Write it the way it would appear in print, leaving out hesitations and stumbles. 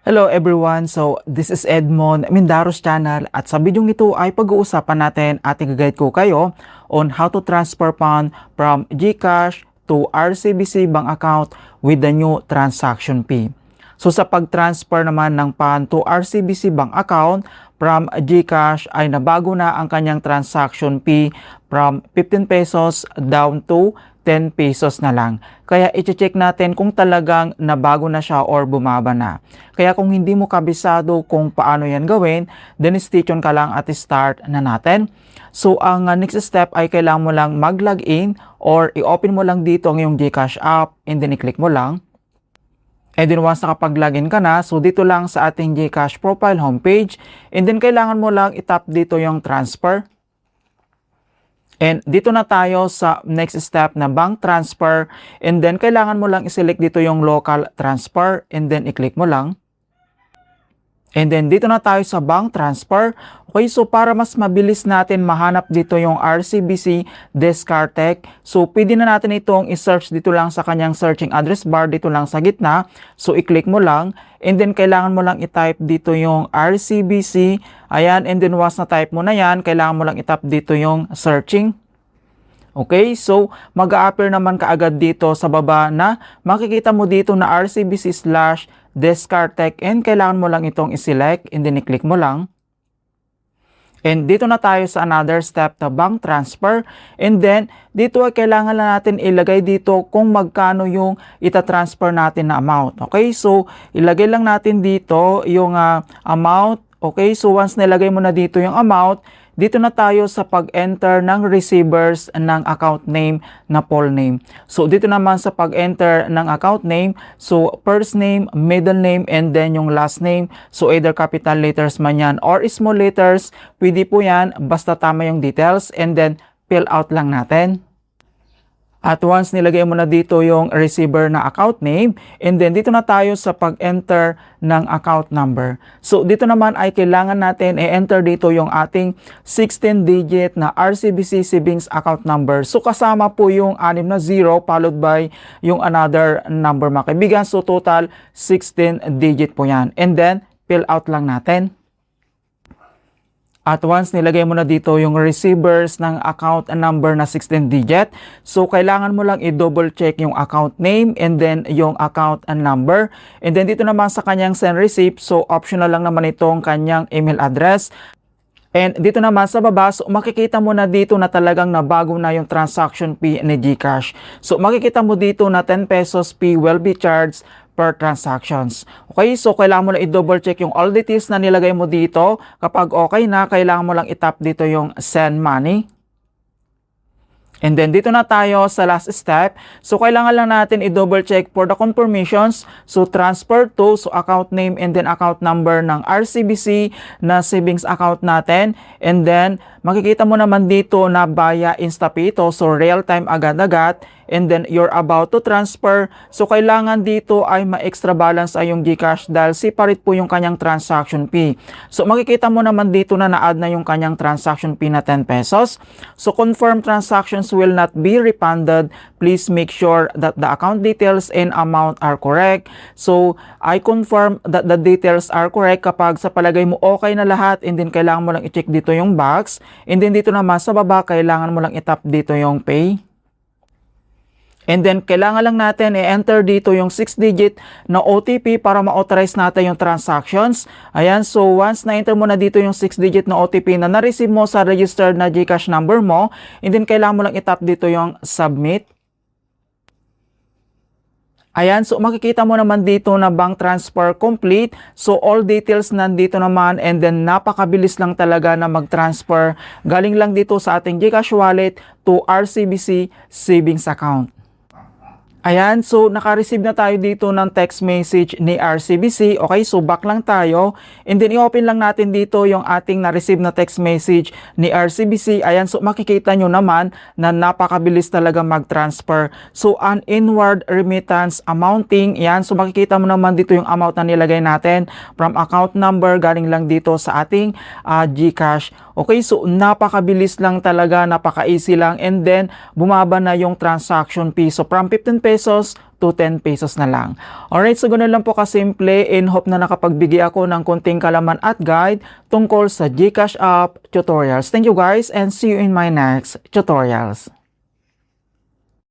Hello everyone! So, this is Edmond Mindaros channel at sa video ito ay pag-uusapan natin at i-guide ko kayo on how to transfer fund from GCash to RCBC bank account with the new transaction fee. So, sa pag-transfer naman ng fund to RCBC bank account from GCash ay nabago na ang kanyang transaction fee from 15 pesos down to 10 pesos na lang. Kaya i-check natin kung talagang nabago na siya or bumaba na. Kaya kung hindi mo kabisado kung paano yan gawin, then stay tuned ka lang at start na natin. So ang next step ay kailangan mo lang mag-login or i-open mo lang dito ang iyong GCash app and then i-click mo lang. And then once nakapag-login ka na, so dito lang sa ating GCash profile homepage and then kailangan mo lang i-tap dito yung transfer. And dito na tayo sa next step na bank transfer and then kailangan mo lang i-select dito yung local transfer and then i-click mo lang. And then dito na tayo sa bank transfer. Okay, so para mas mabilis natin mahanap dito yung RCBC Descartes, so pwede na natin itong i-search dito lang sa kanyang searching address bar dito lang sa gitna. So i-click mo lang and then kailangan mo lang i-type dito yung RCBC. Ayan, and then once na type mo na yan, kailangan mo lang i-tap dito yung searching. Okay, so mag-a-appear naman kaagad dito sa baba na makikita mo dito na RCBC/Descartes and kailangan mo lang itong i-select and then i-click mo lang. And dito na tayo sa another step na bank transfer and then dito ay kailangan lang natin ilagay dito kung magkano yung ita-transfer natin na amount. Okay, so ilagay lang natin dito yung amount. Okay, so once nilagay mo na dito yung amount, dito na tayo sa pag-enter ng receivers ng account name na full name. So dito naman sa pag-enter ng account name, so first name, middle name, and then yung last name. So either capital letters man yan or small letters, pwede po yan basta tama yung details and then fill out lang natin. At once nilagay mo na dito yung receiver na account name, and then dito na tayo sa pag-enter ng account number. So dito naman ay kailangan natin i-enter dito yung ating 16-digit na RCBC savings account number. So kasama po yung 6 na 0 followed by yung another number mga kaibigan. So total 16-digit po yan. And then fill out lang natin. At once nilagay mo na dito yung receivers ng account number na 16-digit, so kailangan mo lang i-double check yung account name and then yung account number. And then dito naman sa kanyang send receipt, so optional lang naman itong kanyang email address. And dito naman sa baba, so makikita mo na dito na talagang nabago na yung transaction fee ni GCash. So makikita mo dito na 10 pesos fee will be charged per transactions. Okay, so kailangan mo lang i-double check yung all details na nilagay mo dito. Kapag okay na, kailangan mo lang i-tap dito yung send money. And then dito na tayo sa last step. So kailangan lang natin i-double check for the confirmations. So transfer to, so account name and then account number ng RCBC na savings account natin. And then makikita mo naman dito na via Instapito, so real time agad-agad. And then you're about to transfer. So kailangan dito ay ma-extra balance ay yung GCash dahil separate po yung kanyang transaction fee. So makikita mo naman dito na na-add na yung kanyang transaction fee na 10 pesos. So confirm transactions will not be refunded. Please make sure that the account details and amount are correct. So I confirm that the details are correct kapag sa palagay mo okay na lahat and then kailangan mo lang i-check dito yung box. And then dito naman sa baba kailangan mo lang i-tap dito yung pay. And then, kailangan lang natin i-enter dito yung 6-digit na OTP para ma-authorize natin yung transactions. Ayan, so once na-enter mo na dito yung 6-digit na OTP na na-receive mo sa registered na GCash number mo, and then kailangan mo lang i-tap dito yung submit. Ayan, so makikita mo naman dito na bank transfer complete. So all details nandito naman and then napakabilis lang talaga na mag-transfer galing lang dito sa ating GCash wallet to RCBC savings account. Ayan, so naka-receive na tayo dito ng text message ni RCBC. Okay, so back lang tayo. And then i-open lang natin dito yung ating na-receive na text message ni RCBC. Ayan, so makikita nyo naman na napakabilis talaga mag-transfer. So an inward remittance amounting. Ayan, so makikita mo naman dito yung amount na nilagay natin from account number galing lang dito sa ating GCash. Okay, so napakabilis lang talaga, napaka-easy lang. And then bumaba na yung transaction fee. So from 15 pesos pesos to 10 pesos na lang. Alright, so ganun lang po kasimple, and hope na nakapagbigay ako ng konting kalaman at guide tungkol sa GCash app tutorials. Thank you guys and see you in my next tutorials.